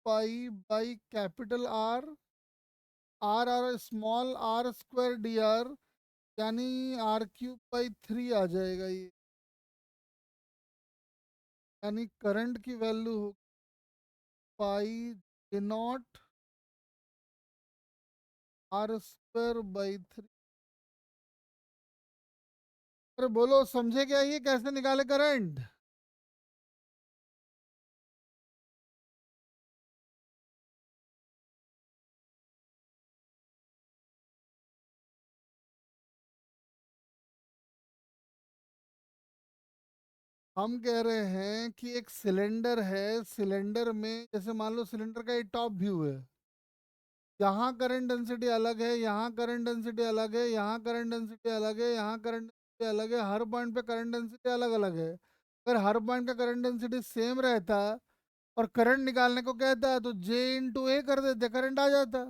pi by capital R, R R small R square D R, यानी आर क्यूब बाई 3 आ जाएगा ये। यानी करंट की वैल्यू हो pi J not R square by 3। अरे बोलो समझे क्या, ये कैसे निकाले करंट? हम कह रहे हैं कि एक सिलेंडर है, सिलेंडर में जैसे मान लो सिलेंडर का ये टॉप व्यू है, यहाँ करंट डेंसिटी अलग है, यहाँ करंट डेंसिटी अलग है, यहाँ करंट डेंसिटी अलग है, यहाँ करंट डेंसिटी अलग है, हर पॉइंट पे करंट डेंसिटी अलग अलग है। अगर हर पॉइंट का करंट डेंसिटी सेम रहता और करंट निकालने को कहता है तो जे इंटू ए कर देते, करंट आ जाता।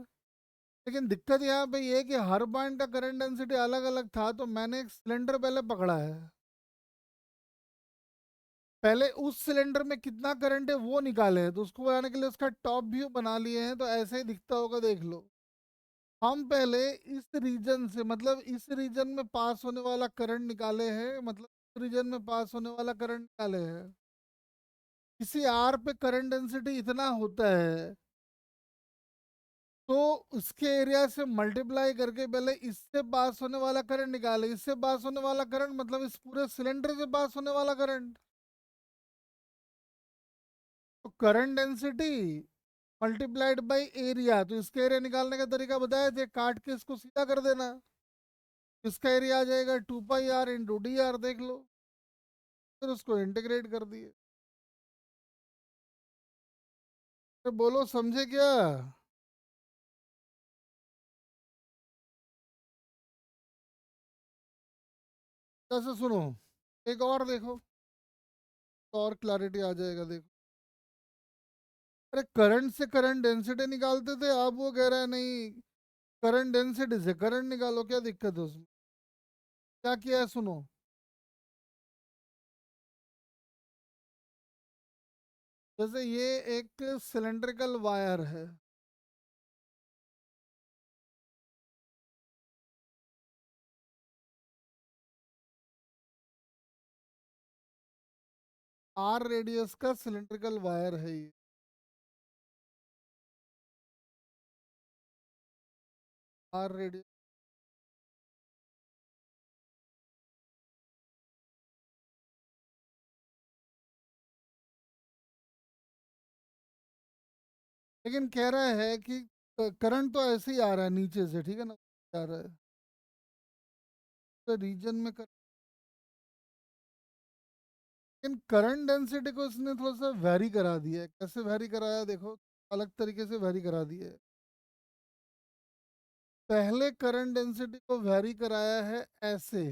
लेकिन दिक्कत यहाँ पे ये है कि हर पॉइंट का करंट डेंसिटी अलग अलग था, तो मैंने एक सिलेंडर पहले पकड़ा है, पहले उस सिलेंडर में कितना करंट है वो निकाले हैं, तो उसको बनाने के लिए उसका टॉप व्यू बना लिए हैं, तो ऐसे ही दिखता होगा, देख लो। हम पहले इस रीजन से, मतलब इस रीजन में पास होने वाला करंट निकाले हैं, मतलब इस रीजन में पास होने वाला करंट निकाले हैं। किसी आर पे करंट डेंसिटी इतना होता है, तो उसके एरिया से मल्टीप्लाई करके पहले इससे पास होने वाला करंट निकाले, इससे पास होने वाला करंट मतलब इस पूरे सिलेंडर से पास होने वाला करंट। तो current density multiplied by area, तो इसका एरिया निकालने का तरीका बताए थे, काट के इसको सीधा कर देना। इसका एरिया आ जाएगा 2 पाई r इंटू डी आर, देख लो। फिर उसको इंटीग्रेट कर दिए। तो बोलो समझे क्या? कैसे सुनो, एक और देखो, तो और क्लैरिटी आ जाएगा, देखो। अरे करंट से करंट डेंसिटी निकालते थे, अब वो कह रहा है नहीं, करंट डेंसिटी से करंट निकालो, क्या दिक्कत है उसमें? क्या किया है सुनो। जैसे ये एक सिलेंड्रिकल वायर है, आर रेडियस का सिलेंड्रिकल वायर है ये। आर रेडियस, लेकिन कह रहा है कि करंट तो ऐसे ही आ रहा है नीचे से, ठीक है ना, आ रहा है तो रीजन में लेकिन करंट डेंसिटी को इसने थोड़ा सा वैरी करा दिया है। कैसे वैरी कराया, देखो, अलग तरीके से वैरी करा दिया है। पहले करंट डेंसिटी को वैरी कराया है ऐसे,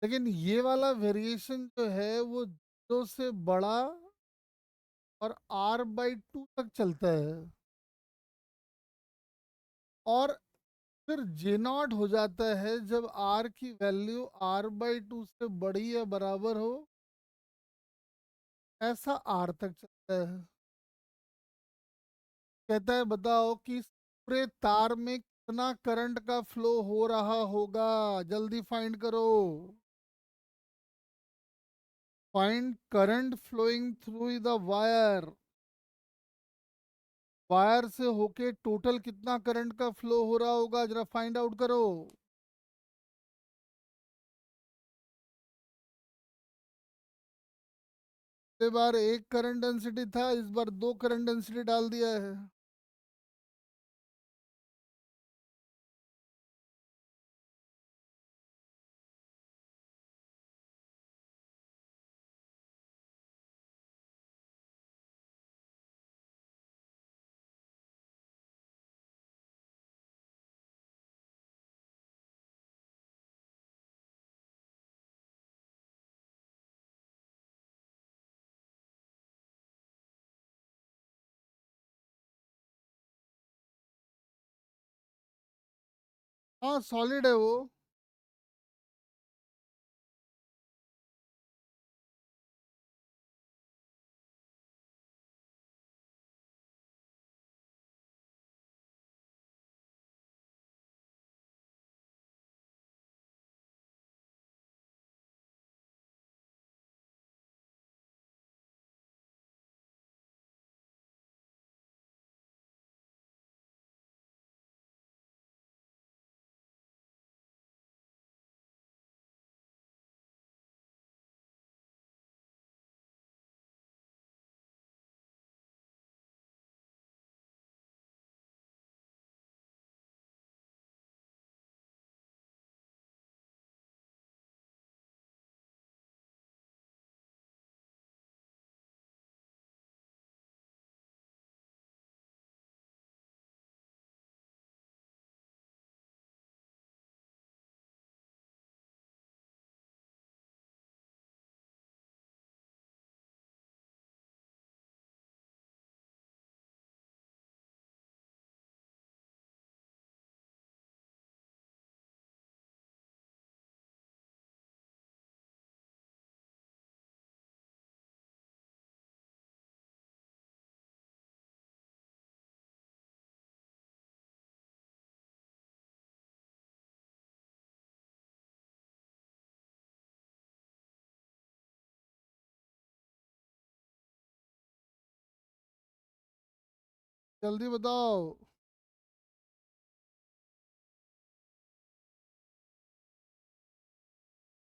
लेकिन ये वाला वेरिएशन जो है वो 0 से बड़ा और r/2 तक चलता है, और फिर जे नॉट हो जाता है जब r की वैल्यू r/2 से बड़ी या बराबर हो, ऐसा r तक चलता है। कहता है बताओ कि इस पूरे तार में कितना करंट का फ्लो हो रहा होगा, जल्दी फाइंड करो। Find current flowing through the wire, wire से होके टोटल कितना करंट का फ्लो हो रहा होगा, जरा फाइंड आउट करो। पिछले बार एक करंट डेंसिटी था, इस बार दो करंट डेंसिटी डाल दिया है। हाँ सॉलिड है वो। जल्दी बताओ।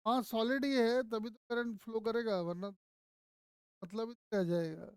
हाँ सॉलिड ही है, तभी तो करंट फ्लो करेगा, वरना मतलब ही रह जाएगा।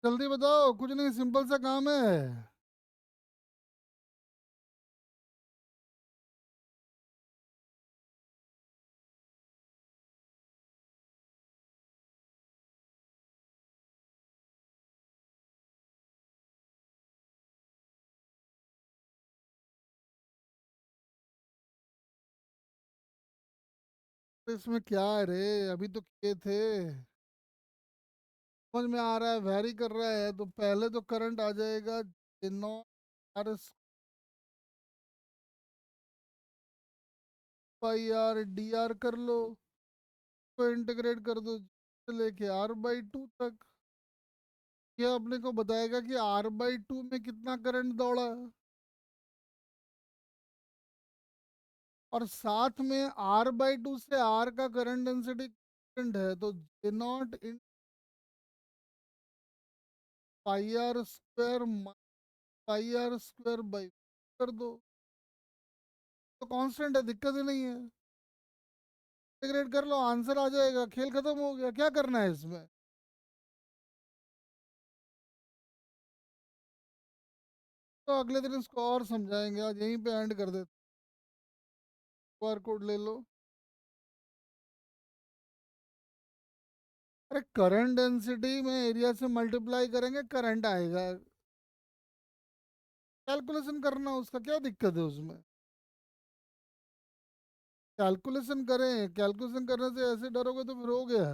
जल्दी बताओ, कुछ नहीं, सिंपल सा काम है। तो इसमें क्या है रे, अभी तो किए थे। समझ में आ रहा है, वैरी कर रहा है, तो पहले तो करंट आ जाएगा नौ R pi R D R कर लो, तो इंटीग्रेट कर दो से लेके R/2 तक। ये अपने को बताएगा कि R/2 में कितना करंट दौड़ा, और साथ में R/2 से R का करंट डेंसिटी है, तो J not in pi R square pi R square by कर दो, तो कांस्टेंट है, दिक्कत ही नहीं है। इंटीग्रेट कर लो, आंसर आ जाएगा, खेल खत्म हो गया, क्या करना है इसमें। तो अगले दिन इसको और समझाएंगे, आज यहीं पे एंड कर देते। QR कोड ले लो। अरे करंट डेंसिटी में एरिया से मल्टीप्लाई करेंगे, करंट आएगा। कैलकुलेशन करना, उसका क्या दिक्कत है उसमें। कैलकुलेशन करें, कैलकुलेशन करने से ऐसे डरोगे तो फिर हो गया।